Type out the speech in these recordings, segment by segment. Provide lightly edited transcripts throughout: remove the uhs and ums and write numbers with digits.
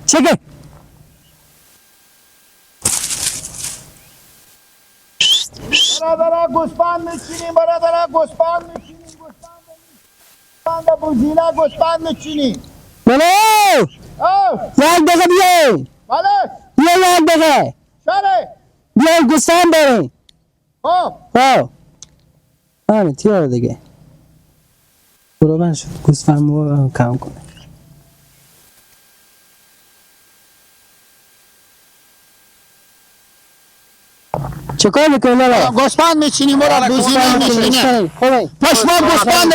چگه برادر گوسفند میچینیم برادر گوسفند میچینیم گوسفند بوزینه گوسفند میچینیم بله یک دقیقه بیای بله بیا یک دقیقه شره بیا گوسفند داریم خب همین تیار دیگه برابر شد گوسفند مو کم کنه چه کار میکنی لالا؟ گوسفند میچینیم برادر بوزینه میچینیم پشمک گوسفند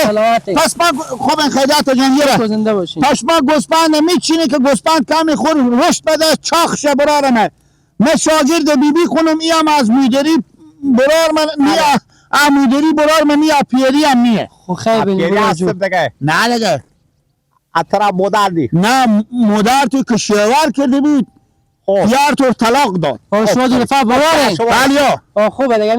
پشمک خوب خیلیت جنگیره زنده باشین پشمک گوسفند میچینی که گوسفند کمی خور رشد بده چاق شه برارمه من شاگرد بیبی خونم ایم از مدیری برار من میا مدیری برار من میا پیری هم میه خو خیلی بینی برو جو نه دیگه اترا مادر دی نه مادر تو که شوهر کرده بود پیار تو طلاق داد شما دو نفر برارین بله خوبه دیگه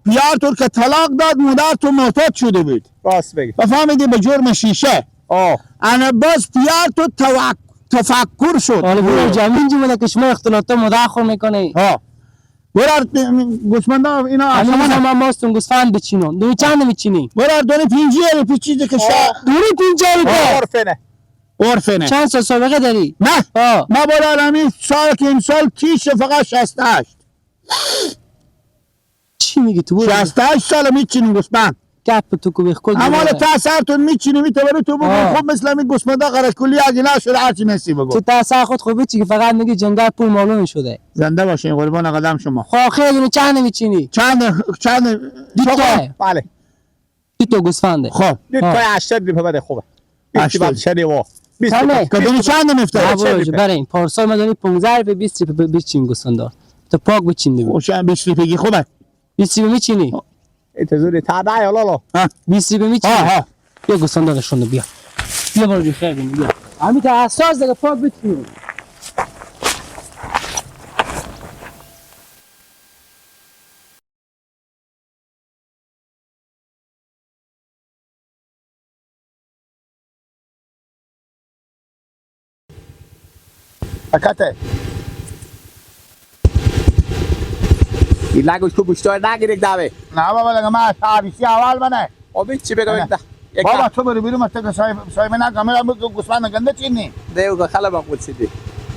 پیار تو که طلاق داد مادر تو معتاد شده بود راست بگی فهمیدی به جرم شیشه انا بس پیار تو تفکر شد حالا برو جمعین جو بوده که شما اختلاطا مداخل میکنی برار گوسفندا اینا همین من ماستون گوسفند بچینون دو چند میچینی برار دونی پینجی رو پیچیده که دوری پینجاری که عرفنه چند سال سابقه داری؟ نه ما برار همین سال که این سال تیشه فقط 68 چی میگی تو برو 68 سال میچینیم گوسفند گپ تو کو بخ کل اما تاثیرتون میچینی میتونی تو بگو خوب مثل این گوسفندا قرش کلی اگه شده هرچی نسی بگو تو تاثیر خود خوبه چی که فقط میگی جنگل پول معلوم شده زنده باشین قربان قدم شما خب خیلی چند میچینی چند دیگه بله تو گوسفنده خب دیت پای 80 دی بده خوبه 80 شدی و 20 کدوم چند میفته برای این پارسال مدانی 15 به 20 به بچین گوسفندا تو پاک بچین دیگه اوشن 20 بگی خوبه 20 به میچینی انتظاری تا دای لالا 20 به میچینی بیا گوسفندا نشون بیا برو خیر بیا همین تا اساس دیگه پاک بچین اکته این لگوش تو گوشتای نگیرک داوه نه بابا لگه ما تعریفی اول منه آبی چی بگم یک بابا تو برو بیرون مت که صاحب نه کاملا گوسفند گنده چینی دیو خلا با خود سیدی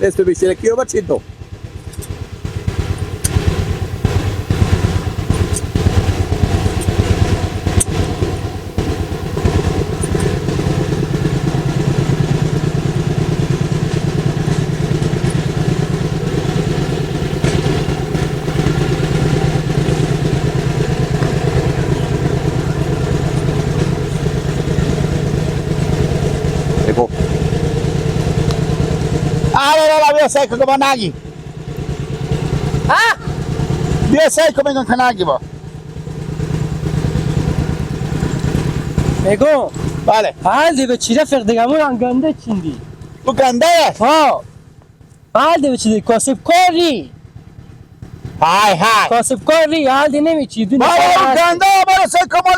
دست به بیشتر کیو با چی تو بیا سعی که با نگی بیا سعی که میگن که نگی با میگو بله حال دی به چی رفیق دیگمون گنده چیندی تو گنده حال دی به چی کاسب کاری های کاسب کاری حال دی نمیچی دونه بابا گنده برای سعی که مال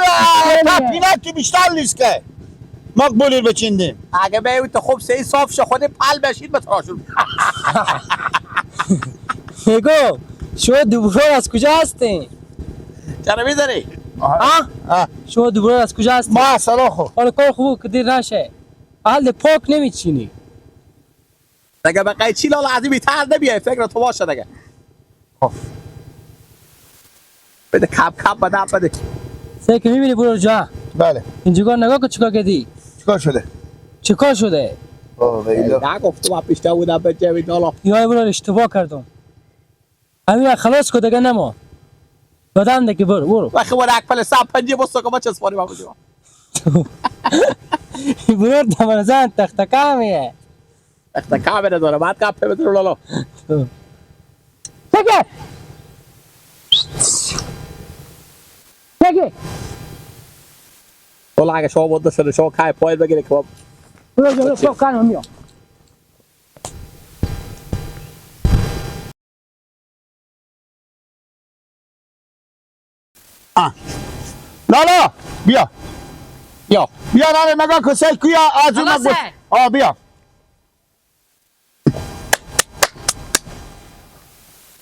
تپینک که بیشتر نیست که مقبولی بچیندیم اگه بیوی تو خوب سه صاف شه خود پل بشید به تراشون میگو شما دوباره از کجا هستین؟ چرا میذاری؟ شما دوباره از کجا هستین؟ ما سلاخو حالا کار خوب که دیر نشه حال پاک نمیچینی دیگه به قیچی لالا عظیمی تر نمیای فکر تو باشه دیگه بده کپ بده سه که میبینی برو جا بله اینجا نگاه که چیکار کردی؟ چیکار شده؟ نگفت تو پیشته بودم به جوی لالا یا برو اشتباه کردم همین خلاص کو دیگه نما بدم دیگه برو وقتی ور اکفل سب پنجه بسته که ما چه سپاری با بودیم برو دمرزان تختکامیه تختکامه نداره بعد کپه بدرو لالا بگی لالا اگه شما بوده شده شما کای پاید بگیره که برو کانم میام لالا بیا ناره نگاه که سعی کیا از اون بیا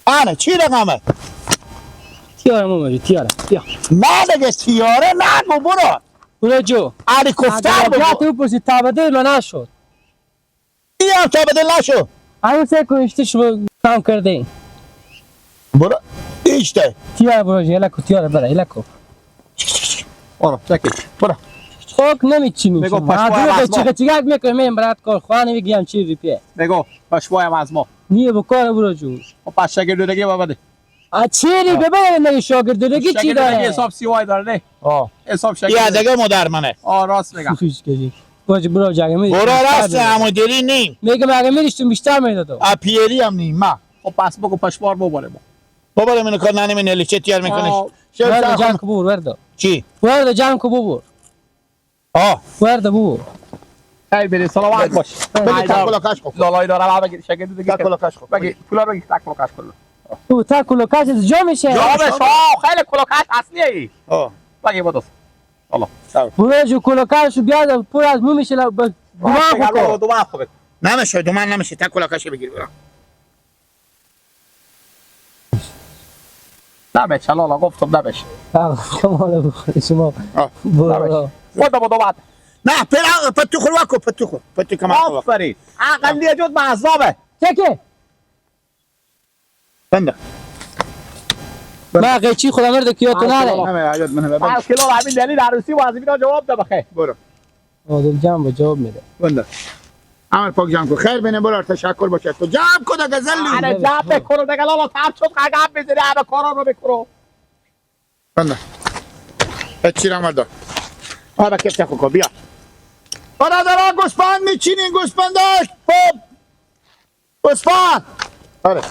آنه چی رقمه؟ تیاره ماما جو تیاره بیا نه دیگه تیاره نگو برو برو جو آره کفتر اگر بگو تو پرسی تابده رو نشد این هم تا بدل نشو همون سه کنشتش رو کام کرده برو ایشته تیاره برو جو الکو تیاره بره الکو برو چکی برو خوک نمیچینی بگو شما پشمای آدم وزما. چیکه چیکه میکنه میم برات کار خوانه میگم چی ریپیه بگو پشوایم از ما نیه بکار برو جو و پس شگردگی بده چیری ببین نگه شاگردگی چی شگردگی داره حساب سیوای داره نه حساب یا شگردگی دیگه مادر منه راست میگم خوش کردی برو جاگه میری برو راست همودری نیم میگم اگه میریش تو بیشتر میدادو اپیری هم نیم ما خب پس بگو پشوار ببره ما بابا منو کار ننی من نلیچه تیار میکنش ورده جان کو بور ورده چی؟ ورده جان کو بور ورده بور خیلی بری سلامت باش بگی تکلا کش کن لالای دارم بگی شگردگی تکلا کش کن بگی پولا بگی تکلا کش کن تو تا کلو کاش جا میشه جا بشو خیلی کلا کش اصلی ای بگی بدوس الله برو جو کلو کاشو بیاد پر از مو میشه گناه بکن دو ما خوبه نمیشه دو من نمیشه تکلا کش بگیر برو نبش لالا گفتم نبش شما رو بخوری شما برو بودو بعد نه پلا پتو خور واکو پتو خور پتو کما خور آفرین اقلی جود معذابه چکه بنده ما قیچی خدا مرد کیا تو نره همه عدد منه بنده 5 کیلو همین دلیل عروسی و عزیزی جواب ده بخیر برو عادل جان با جواب میده بنده عمل پاک جمع کن خیر بینه برو تشکر باشه تو جمع کن دیگه زلی انا جاب بکنو دیگه لالا تاب شد قاقاب بزنی همه کارا رو بکنو بنده چی را مردا آره کف تکو کن بیا برادران گوسفند میچینین گوسفنداش خب گوسفند آره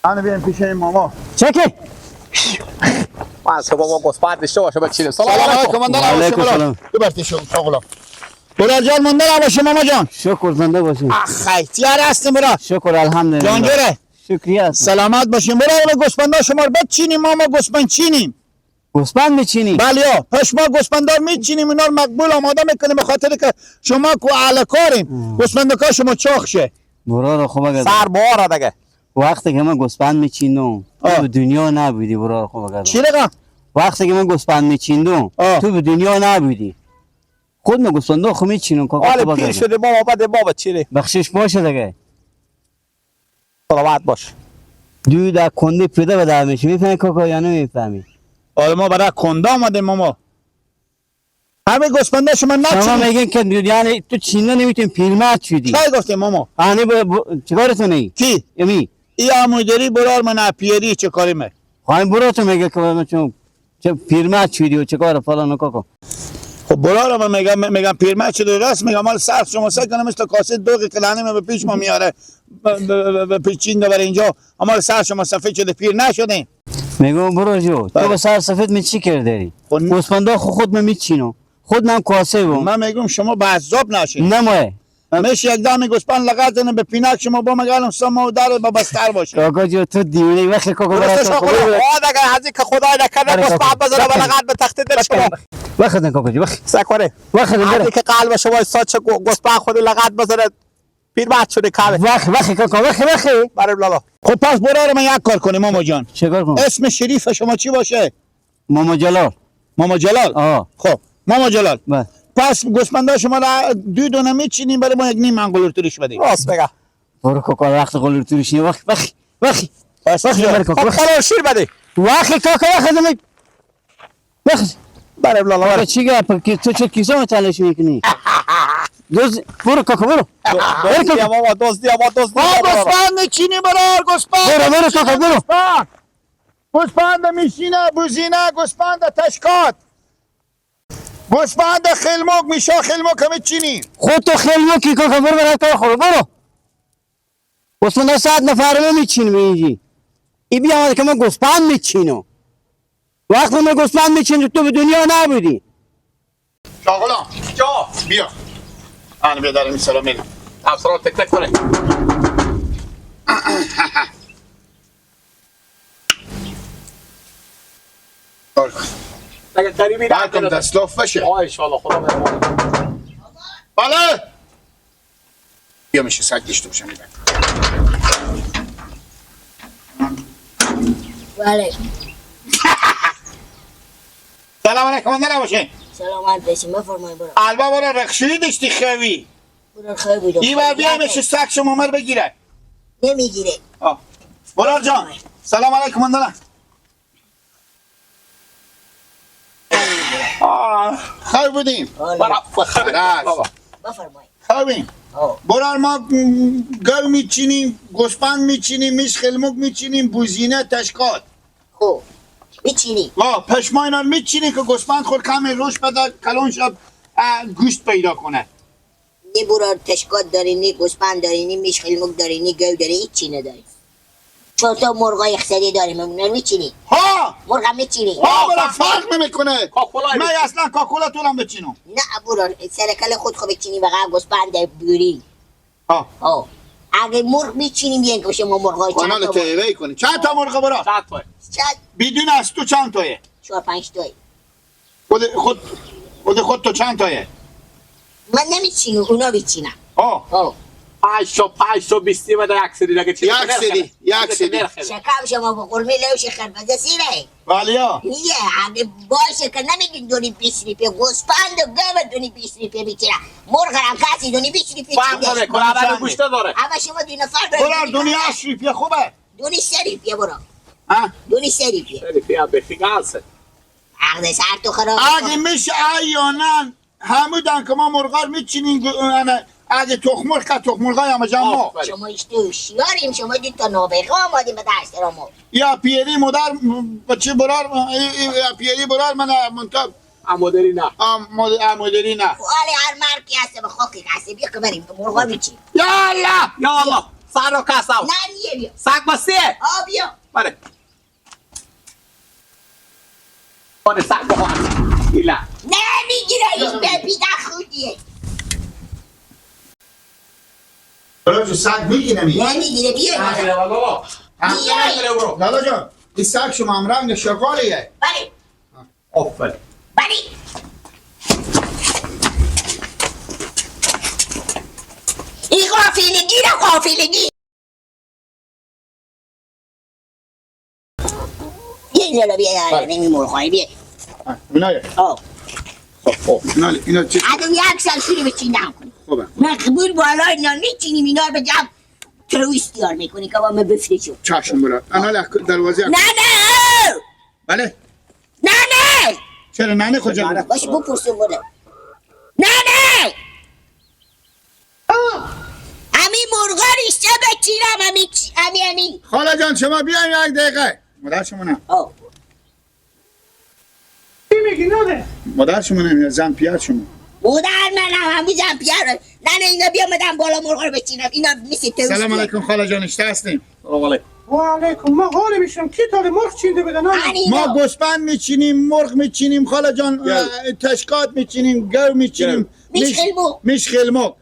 انا بیایم پیش این ماما چکه واسه بابا گوسفند داشته باشه بچینه سلام سلام علیکم علیکم مندل علیکم علیکم سلام تو برتی شو شغلا برادر جان مندل علیکم ماما جان شکر زنده باشین. آخی تیار هستیم برا شکر الحمدلله. جانگره شکریه. سلامت باشیم برای گوسفندا شما رو بچینیم ماما گوسفند چینیم گوسفند میچینی؟ بله یا پس ما گوسفندار میچینیم اینا رو مقبول آماده میکنیم به خاطر که شما کو اهل کاریم گوسفندکا شما چاخ شه برار خوب اگر سر باره دیگه وقتی که من گوسفند میچیندم آه. تو به دنیا نبودی برار خوب اگر چی رقم وقتی که من گوسفند میچیندم آه. تو به دنیا نبودی خود من گوسفندا خو میچینم کاکا حالا خوب پیر اگر شده بابا بده بابا چیره بخشش باشه دیگه سلامت باش دوی در کنده پیدا به در میشه میفهمی کاکا یا نمیفهمی؟ حالا ما برای کنده آمدیم ماما همه گوسفندا شما شما نچینیم میگین که یعنی تو چینه نمیتونی پیرمرد شدی چی گفتیم ماما آنی چیکارتون ای؟ کی امی ای آمودری برار من اپیری چه کاری می خواهیم برو تو میگه که من چون چه پیرمرد شدی و چه کار فلان و کاکا خب برار من میگم پیرمرد شده راست میگم مال صرف شما سه کنه مثل کاسه دوغ کلانه به پیش ما میاره به پیچین برای اینجا اما صرف شما سفید شده پیر نشدیم میگم برو جو بله. تو به سر سفید می چی کردی؟ خب گوسفندا خود من میچینم خود من کاسه بوم من میگم شما به عذاب نشین نمایه میشه یک دم گوسفند لگد زنه به پینک شما با مگالم سما در با بستر باشه کاکا جو تو دیونه وقتی کاکا درسته برات شاخه دیگه از که خدای نکنه آره، گوسفند کاکا. بزنه بلغت به تخت دل شما وقت نه کاکا جو وقت سکره وقت از نه که قلب شما استاد چه گوسفند خود لغت بزنه پیرمرد شده کامه وقت کاکا وقت برای لالا خب پس برار من یک کار کنیم ماما جان چیکار کنم اسم شریف شما چی باشه ماما جلال ماما جلال آه خب ماما جلال بله پس گوسفندا شما را دو دونه میچینیم برای ما یک نیم انگولور توریش بدیم راست بگه برو کاکا وقت قلور توریشی وقت پس برو کاکا خب قرار شیر بده وقت کاکا وقت برای لالا کاکا چی گپ تو چه کیسه متعلش میکنی دوز برو کاکا برو دزدی بابا دزدی ما گوسفند میچینیم برار گوسفند برو کاکا برو گوسفند میشینه بوزینه گوسفند تشکات گوسفند خلموک میشه خلموک همه چینی خود تو خیلی موکی کاکا برو برای تو خورو برو گوسفند 100 نفر میچینم اینجی ای بیا آمده که من گوسفند میچینم وقتی من گوسفند میچینم تو به دنیا نبودی شاغلا جا بیا آن بیا دارم سلام میرم افسران تک تک کنه اگه قریبی برکم دستلاف بشه آه انشالله خدا مهربان. بله بیا میشه سگ داشته باشم میبرم بله سلام علیکم اندر باشه سلامت باشی بفرمایید برو البا برا رخشوی داشتی خوی برو خیلی بودم این بار بیا میشه سگ شما مر بگیره نمیگیره برار جان سلام علیکم اندر خوی بودیم برا بخیر بابا بفرمایید خوبیم برار ما گو میچینیم گوسپند میچینیم میش خلموک میچینیم بوزینه تشکات خوب میچینی پشما اینا رو میچینیم که گوسپند خود کمی روش بده کلون شب گوشت پیدا کنه نی برو تشکات داری نی گوسپند داری نی میش خیلموک داری نی گو داری هیچ چی نداری چون تو مرغای خسری داریم اونا میچینی ها مرغ میچینی برا فرق نمیکنه کاکولا من اصلا کاکولا طولم بچینم نه برو سرکل خود خوب بچینی وقت گوسپند بیوری اگه مرغ میچینیم بیان که شما مرغای چند کانال تا تیوی کنی چند تا مرغ برا چند توی چند بدون از تو چند تایه 4-5 تایی خود تو چند تایه من نمیچینم اونا میچینم پنج تا بیستی بده یک سری دیگه چی یک سری شکم شما با قرمه لوش خربزه سیره والیا نیه اگه باشه که نمیگین دونی 20 روپیه گوسپند و گوه دونی 20 روپیه میچینم مرغ هم کسی دونی 20 روپیه فرق داره کنه عدد گوشت داره اما شما دو نفر برار دنیا 8 روپیه خوبه دونی 3 روپیه برو ها دونی 3 روپیه خیلی بیا بخیگال سه عقد سر تو خراب اگه میشه ایانن همودن که ما مرغار میچینیم اگه تخمرغ که تخمرغای همه جمع شما اشتو شیاریم شما دید تا نابغه آمادیم به درس رامو یا پیری مدر بچه برار یا پیری برار من منتب مدری نه مدری نه حالی هر مرکی هسته به خاکی هسته بیا که بریم مرغا میچیم یا الله یا الله سر رو کسم نه نیه بیا سگ بسیه بیا بله بانه سگ بخواه ایلا نه میگیره این ببیده خودیه برای جو سگ میگیره نه میگیره بیا بابا لالا جان این سگ شما هم رنگ شغالیه بله آفرین بله این قافلگی را قافلگی بیا اینجا را بیا نمی مرخوایی بیا اینایه اینا چی ادم یک سال شوری بچینم کنی خوبه مقبول بالا اینا میچینیم اینا رو به جمع ترویستیار میکنی که با من بفرشو چشم برا انا دروازه نه نه بله نه نه چرا ننه کجا باشه بپرسیم بوده نه نه امی مرغا ریشته بچینم امی خاله جان شما بیاین یک دقیقه مادر شما نه مادر شما نه زن پیار شما مادر من همون زن پیار نه اینا بیا مدام بالا مرغا رو بچینم اینا میسی توست سلام علیکم خاله جان اشته هستیم و علیکم ما حالی میشم کی تا مرغ چینده بدن ما گوسپند میچینیم مرغ میچینیم خاله جان تشکات میچینیم گو میچینیم میش خلموک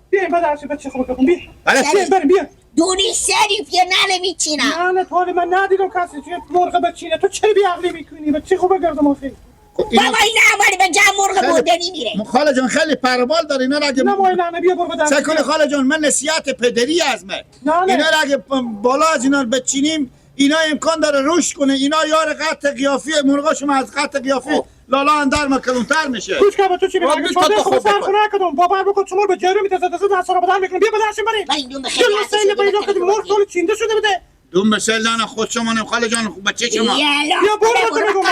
بیا بعد هرچی بچه خوب بکن بیا بله بریم بیا دونی سری بیا نه میچینم نه حالی من ندیدم کسی توی مرغ بچینه تو چه بیعقلی میکنی بچه خوب گردم آخی بابا این عمالی به جمع مرغ بردنی میره خاله جان خیلی پربال داره اینا را اگه نه ما نه بیا برو بدم سکون خاله جان من نصیحت پدری از من اینا را اگه بالا از اینا بچینیم اینا امکان داره رشد کنه اینا یار قطع قیافی مرغا شما از قطع قیافی لالا اندر مکلونتر میشه کوچ که تو چی میگی شده خود سر خونه کدوم بابا رو چمور به جرو میتزه دست رو بدن میکنه بیا بدرشیم بریم من دوم خیلی سیل پیدا کردیم مرغ طول چینده شده بده دوم مثل نه خود شما نه خاله جان بچه شما یا برو بگو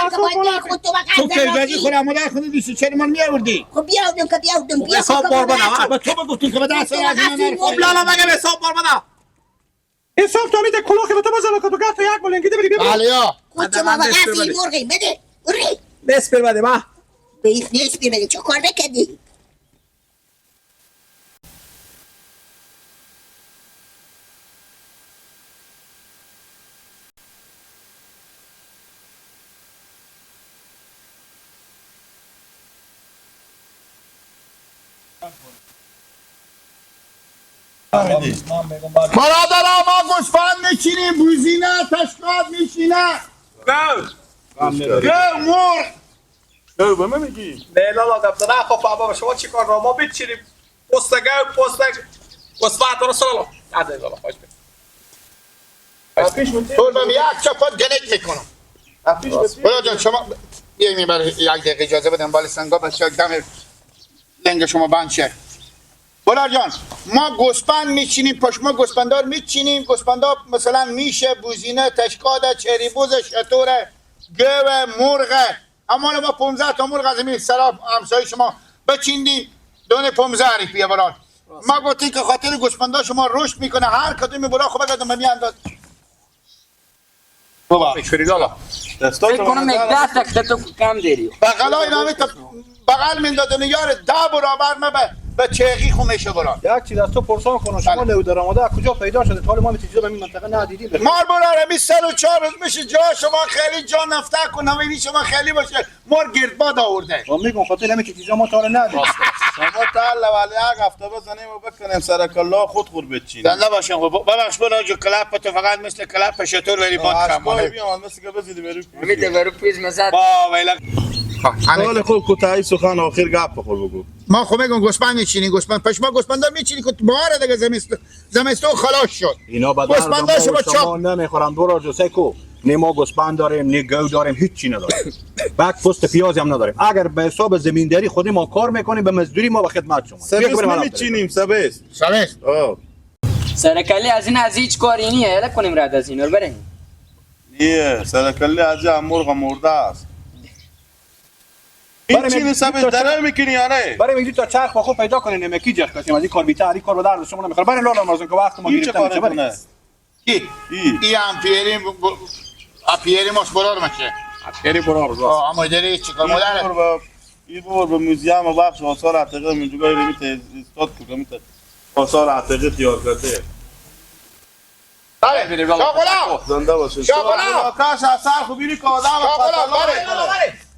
خود تو تو کلگازی خود مادر خودی دیشی چرا من میآوردی خب بیاودم که بیاودم بیا حساب بار بدم با تو بگفتیم که به دست خب لالا مگه حساب بار بدم حساب تو میده کلوخی به تو بزنه که تو گفت یک بلنگی بری بیا بله یا خود تو ما وقتی مرغی بده بری نسبر بده ما بیخ نیست بده چه کار بکردی برادر ما گوسفند میچینیم بوزینه تشکات میشینه گو مرغ تو به من میگی نه لالا دم نه خب بابا شما چیکار را ما بچینیم پستگه گوسفند رو سلام عادی لالا خوش پیش میتی تو به یک چپات گنج میکنم. پیش میتی برو جان شما بیایی میبره یک دقیقه اجازه بدم بالا سنگا بس یک دم لنگ شما بند شه. برو جان ما گوسفند میچینیم پشما گوسفندار میچینیم گوسفندا مثلا میشه بوزینه تشکاده چریبوز شطوره گوه مرغ اما ما 15 تا مرغ از این سراب همسایه شما بچیندیم دونه 15 حریف بیا برات ما گفتیم که خاطر گوسفندا شما رشد میکنه هر کدوم برا خوب بگردم به انداز بابا میشوری لالا دستا فکر کنم یک 10 تک تو کم داری بغلای نامی تا بغل میندازن یار 10 برابر ما به چیغی خو میشه برات یک چیز از تو پرسان کنم شما بله. لو درآمده از کجا پیدا شده تا حالا ما چیزا به این منطقه ندیدیم مار براره می 104 روز میشه جا شما خیلی جا نفته کنم این شما خیلی باشه مار گردباد آورده و میگم خاطر همین چیزا ما تا حالا ندیدیم شما تعالی ولی یک هفته بزنیم و بکنیم سر کلا خود خود بچینیم زنده باشین خب ببخش برو جو کلپ تو فقط مثل کلپ شطور ولی باد اشکای کم بیام مثل که بزیدی برو میده برو پیز مزد با ویلا حال خوب کوتاهی سخن آخر گپ بخور بگو ما خب میگم گوسفند میچینی گوسفند پشما گوسفندا میچینی که بهار دیگه زمستون خلاص شد اینا به گوسفندا درد شما ما چاپ شما نمیخورم دورا جو سکو نه ما گوسفند داریم نه گو داریم هیچی نداریم بعد پست پیاز هم نداریم اگر به حساب زمینداری خودی ما کار میکنیم به مزدوری ما به خدمت شما سبس نمیچینیم سبس سمست سرکلی از این از هیچ کاری نیه یالا کنیم رد از این رو بریم یه سرکلی از جا مرغ مرده است این چینی سبس دره میکنی یا نه برای میگی تا چرخ با خود پیدا کنین نمکی جخ کنیم از این کار بیتر این کار به درد شما نمیخوره برای لالا مرزون که وقت ما این چه گرفتن کار میشه کنه کی ای ای امپیری ماش برار میشه یعنی برو راست اما داری چیکار مادر این بور به موزیم و بخش آثار عتیقه من جوگای میته استاد که میته آثار عتیقه تیار کرده بله شاقلا زنده باشه شاقلا کاش اثر خوبی که آدم شاقلا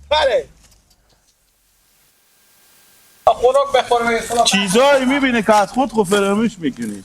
بله خوراک بخور چیزایی میبینی که از خود فراموش میکنی